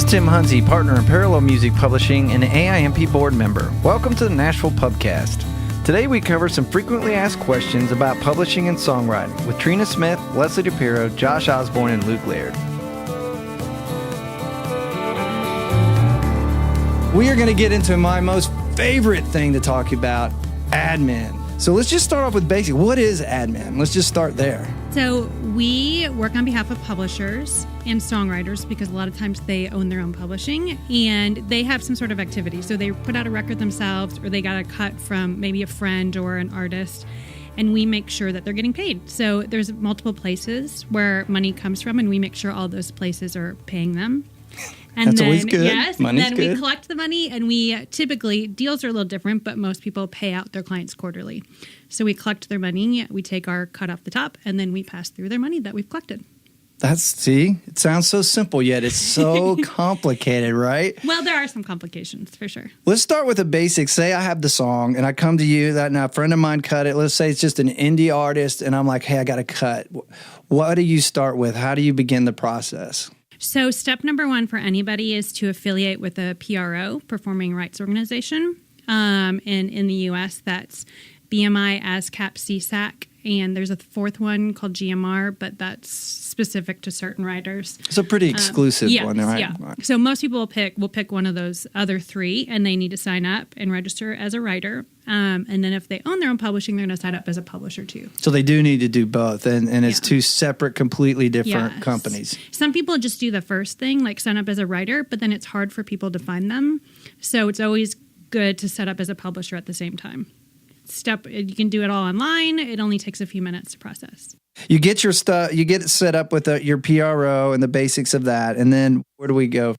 Tim Hunzy, partner in Parallel Music Publishing and AIMP board member. Welcome to the Nashville Pubcast. Today we cover some frequently asked questions about publishing and songwriting with Trina Smith, Leslie DePiro, Josh Osborne, and Luke Laird. We are going to get into my most favorite thing to talk about, admin. So let's just start off with basic. What is admin? Let's just start there. So we work on behalf of publishers and songwriters because a lot of times they own their own publishing and they have some sort of activity. So they put out a record themselves or they got a cut from maybe a friend or an artist, and we make sure that they're getting paid. So there's multiple places where money comes from, and we make sure all those places are paying them. And That's then, always good. Yes, Money's and then good. we collect the money, and we typically, deals are a little different, but most people pay out their clients quarterly. So we collect their money, we take our cut off the top, and then we pass through their money that we've collected. It sounds so simple, yet it's so complicated, right? Well, there are some complications, for sure. Let's start with the basics. Say I have the song, and I come to you, now a friend of mine cut it. Let's say it's just an indie artist, and I'm like, hey, I got a cut. What do you start with? How do you begin the process? So step number one for anybody is to affiliate with a PRO, Performing Rights Organization. And in the U.S., that's BMI, ASCAP, CSAC, and there's a fourth one called GMR, but that's specific to certain writers. It's a pretty exclusive one, right? Yeah. So most people will pick one of those other three, and they need to sign up and register as a writer. And then if they own their own publishing, they're going to sign up as a publisher too. So they do need to do both, and it's two separate, completely different companies. Some people just do the first thing, like sign up as a writer, but then it's hard for people to find them. So it's always good to set up as a publisher at the same time. You can do it all online. It only takes a few minutes to process. You get your stuff, you get it set up with your PRO and the basics of that, and then where do we go?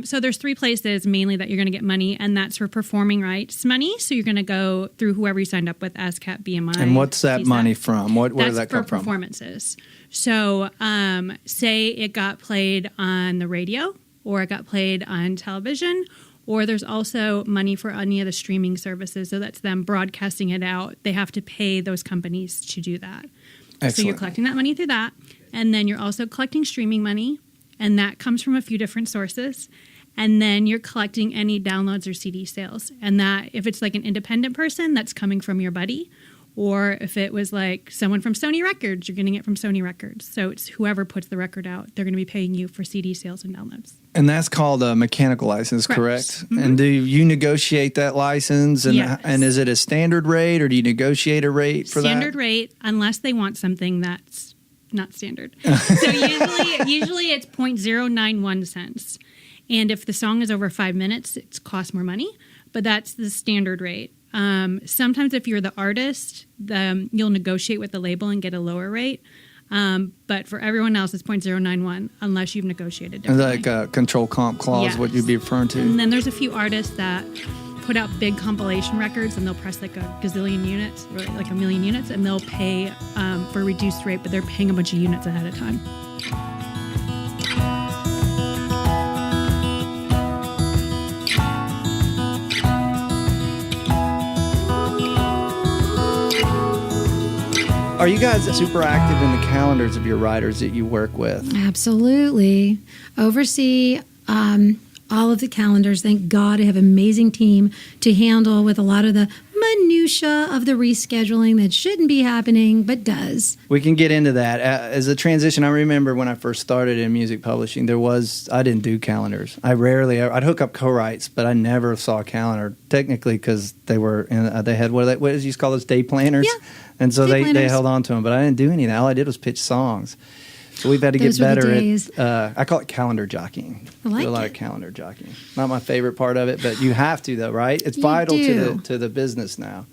So there's three places mainly that you're going to get money, and that's for performing rights money. So you're going to go through whoever you signed up with, ASCAP, BMI. And what's that CSAC. money from? Where does that come from? Performances. So say it got played on the radio, or it got played on television, or there's also money for any of the streaming services. So that's them broadcasting it out. They have to pay those companies to do that. Excellent. So you're collecting that money through that. And then you're also collecting streaming money. And that comes from a few different sources. And then you're collecting any downloads or CD sales. And that, if it's like an independent person, that's coming from your buddy. Or if it was like someone from Sony Records, you're getting it from Sony Records. So it's whoever puts the record out, they're going to be paying you for CD sales and downloads. And that's called a mechanical license, correct? Mm-hmm. And do you negotiate that license? And, Yes. and is it a standard rate, or do you negotiate a rate for Standard that? rate, unless they want something that's not standard. So usually it's 0.091 cents. And if the song is over 5 minutes, it costs more money. But that's the standard rate. Sometimes if you're the artist, you'll negotiate with the label and get a lower rate. But for everyone else, it's 0.091 unless you've negotiated differently. Like a control comp clause, Yes. what you'd be referring to. And then there's a few artists that put out big compilation records, and they'll press like a gazillion units, or like a million units, and they'll pay for a reduced rate, but they're paying a bunch of units ahead of time. Are you guys super active in the calendars of your writers that you work with? Absolutely. Oversee all of the calendars. Thank God I have an amazing team to handle with a lot of the minutia of the rescheduling that shouldn't be happening, but does. We can get into that. As a transition, I remember when I first started in music publishing, I didn't do calendars. I'd hook up co-writes, but I never saw a calendar, technically because they had, what did you call those, day planners? Yeah. And so Day they planners. held on to them, but I didn't do any of that. All I did was pitch songs. So we've had to Those get were the better days. at, I call it calendar jockeying. I like do a lot it. of calendar jockeying. Not my favorite part of it, but you have to though, right? It's You vital do. to the business now.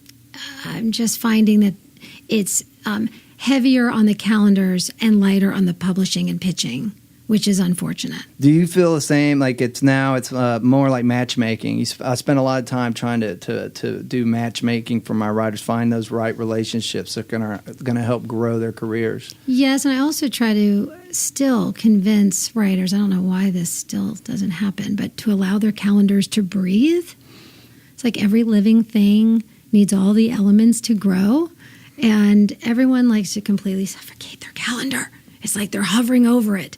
I'm just finding that it's heavier on the calendars and lighter on the publishing and pitching, which is unfortunate. Do you feel the same? Like it's more like matchmaking. I spend a lot of time trying to do matchmaking for my writers, find those right relationships that are going to help grow their careers. Yes, and I also try to still convince writers, I don't know why this still doesn't happen, but to allow their calendars to breathe. It's like every living thing needs all the elements to grow, and everyone likes to completely suffocate their calendar. It's like they're hovering over it.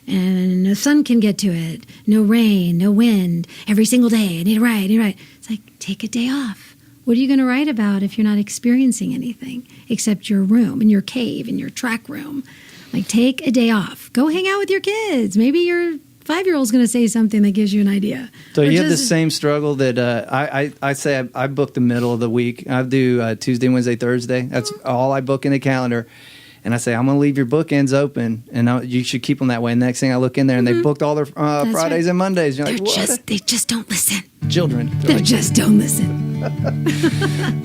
and the sun can get to it. No rain, no wind. Every single day, I need to write, I need to write. It's like, take a day off. What are you going to write about if you're not experiencing anything except your room and your cave and your track room? Like, take a day off. Go hang out with your kids. Maybe your 5-year-old's going to say something that gives you an idea. So Or you have the just- same struggle that I say I book the middle of the week. I do Tuesday, Wednesday, Thursday. That's all I book in the calendar. And I say, I'm going to leave your bookends open, and you should keep them that way. And next thing I look in there, and they booked all their Fridays right. and Mondays. You're like, They just don't listen. Children. They They're like, just don't listen.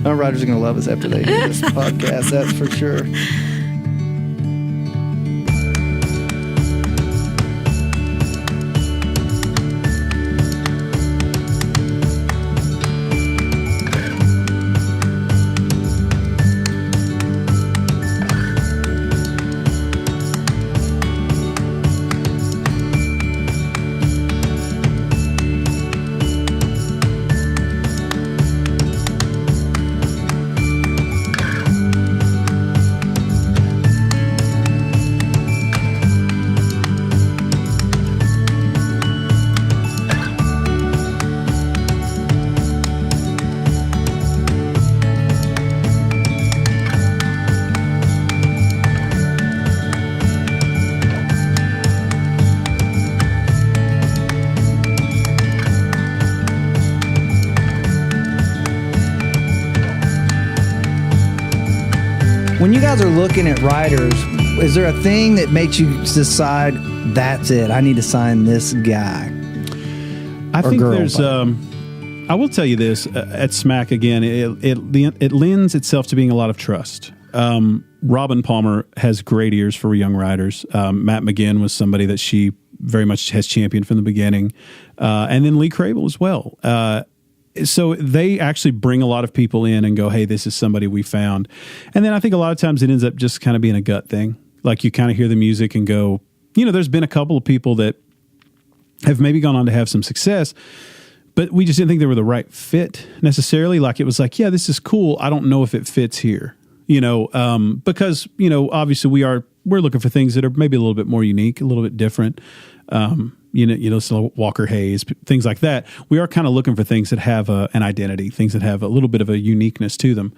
our writers are going to love us after they hear this podcast, that's for sure. When you guys are looking at writers, is there a thing that makes you decide that's it? I need to sign this guy. I think girl, there's. I will tell you this at Smack again. It lends itself to being a lot of trust. Robin Palmer has great ears for young writers. Matt McGinn was somebody that she very much has championed from the beginning, and then Lee Crable as well. So they actually bring a lot of people in and go, hey, this is somebody we found. And then I think a lot of times it ends up just kind of being a gut thing. Like you kind of hear the music and go, there's been a couple of people that have maybe gone on to have some success, but we just didn't think they were the right fit necessarily. Like it was like, yeah, this is cool. I don't know if it fits here, because, obviously we're looking for things that are maybe a little bit more unique, a little bit different. So Walker Hayes, things like that. We are kind of looking for things that have an identity, things that have a little bit of a uniqueness to them.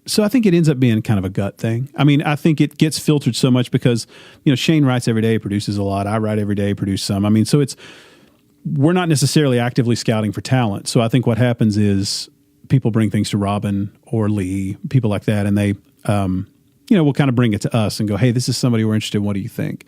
So I think it ends up being kind of a gut thing. I mean, I think it gets filtered so much because, Shane writes every day, produces a lot. I write every day, produce some. I mean, so we're not necessarily actively scouting for talent. So I think what happens is people bring things to Robin or Lee, people like that, and they, will kind of bring it to us and go, hey, this is somebody we're interested in. What do you think?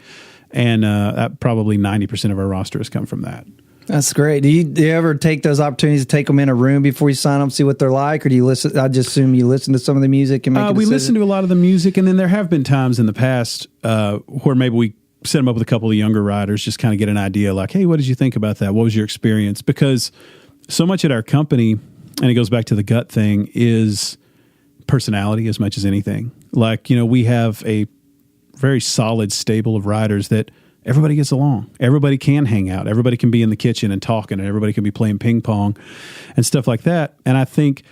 And probably 90% of our roster has come from that. That's great. Do you ever take those opportunities to take them in a room before you sign them, see what they're like, or do you listen? I just assume you listen to some of the music and make a we decision? listen to a lot of the music, and then there have been times in the past where maybe we set them up with a couple of younger writers, just kind of get an idea, like, hey, what did you think about that? What was your experience? Because so much at our company, and it goes back to the gut thing, is personality as much as anything. Like, we have a very solid stable of writers that everybody gets along. Everybody can hang out. Everybody can be in the kitchen and talking, and everybody can be playing ping pong and stuff like that. And I think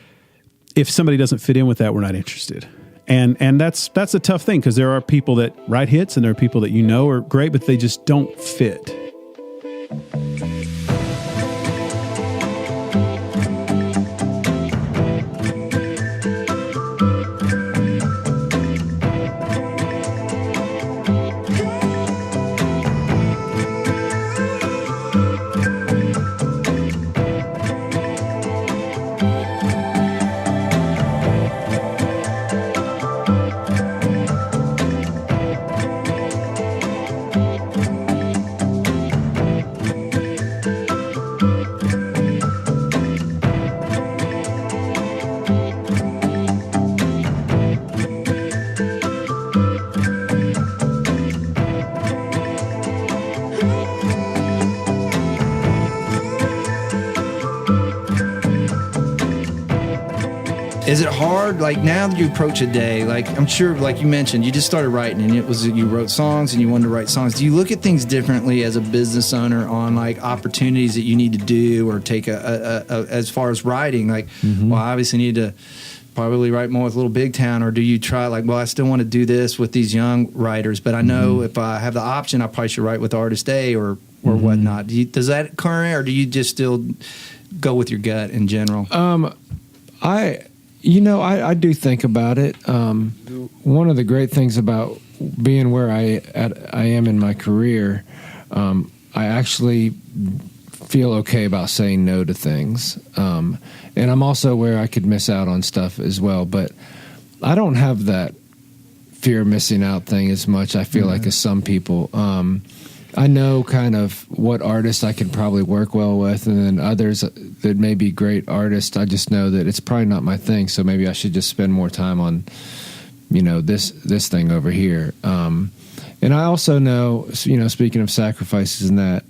if somebody doesn't fit in with that, we're not interested. And that's a tough thing because there are people that write hits and there are people that are great, but they just don't fit. Is it hard, like now that you approach a day, like I'm sure, like you mentioned, you just started writing and you wrote songs and you wanted to write songs. Do you look at things differently as a business owner on like opportunities that you need to do or take as far as writing? Like, well, I obviously need to probably write more with Little Big Town, or do you try like, well, I still want to do this with these young writers, but I know if I have the option, I probably should write with Artist A or whatnot. Does that occur, or do you just still go with your gut in general? I do think about it. One of the great things about being where I am in my career, I actually feel okay about saying no to things. And I'm also where I could miss out on stuff as well. But I don't have that fear of missing out thing as much, I feel like, as some people. I know kind of what artists I can probably work well with, and then others that may be great artists, I just know that it's probably not my thing, so maybe I should just spend more time on, this thing over here. And I also know, speaking of sacrifices and that,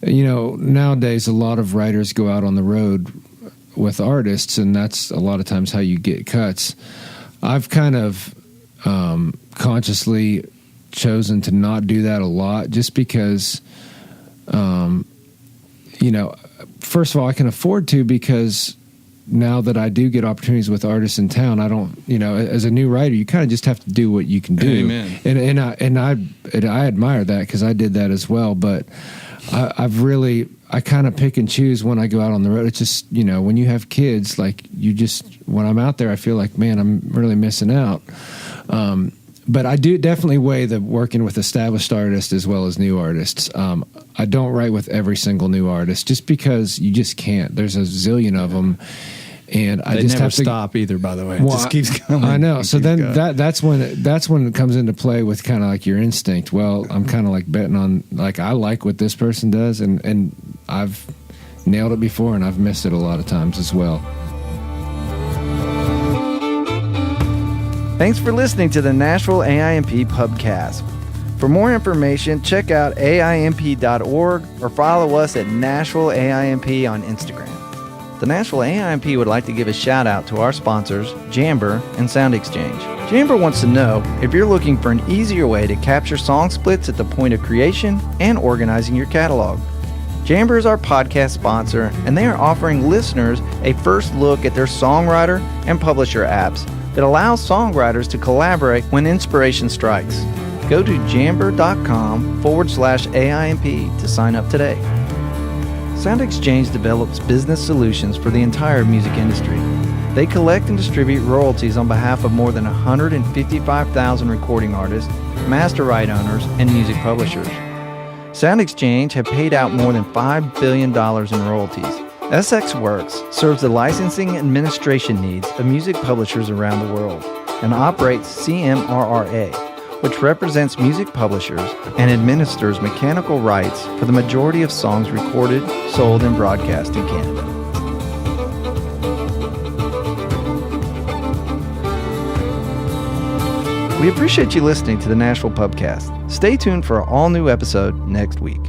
nowadays a lot of writers go out on the road with artists, and that's a lot of times how you get cuts. I've kind of consciously chosen to not do that a lot, just because first of all, I can afford to, because now that I do get opportunities with artists in town, I don't, as a new writer, you kind of just have to do what you can do. Amen. And I admire that, because I did that as well. But I kind of pick and choose when I go out on the road. It's just, when you have kids, like when I'm out there, I feel like, man, I'm really missing out. But I do definitely weigh the working with established artists as well as new artists. I don't write with every single new artist, just because you just can't. There's a zillion of them, and I just never have to stop either. By the way, well, it just keeps going. I know. So then going. that's when it comes into play with kind of like your instinct. Well, I'm kind of like betting on, like, I like what this person does, and I've nailed it before, and I've missed it a lot of times as well. Thanks for listening to the Nashville AIMP Pubcast. For more information, check out AIMP.org or follow us at Nashville AIMP on Instagram. The Nashville AIMP would like to give a shout out to our sponsors, Jamber and Sound Exchange. Jamber wants to know if you're looking for an easier way to capture song splits at the point of creation and organizing your catalog. Jamber is our podcast sponsor, and they are offering listeners a first look at their songwriter and publisher apps that allows songwriters to collaborate when inspiration strikes. Go to jamber.com/AIMP to sign up today. Sound Exchange develops business solutions for the entire music industry. They collect and distribute royalties on behalf of more than 155,000 recording artists, master right owners, and music publishers. Sound Exchange have paid out more than $5 billion in royalties. SX Works serves the licensing and administration needs of music publishers around the world and operates CMRRA, which represents music publishers and administers mechanical rights for the majority of songs recorded, sold, and broadcast in Canada. We appreciate you listening to the Nashville Pubcast. Stay tuned for an all-new episode next week.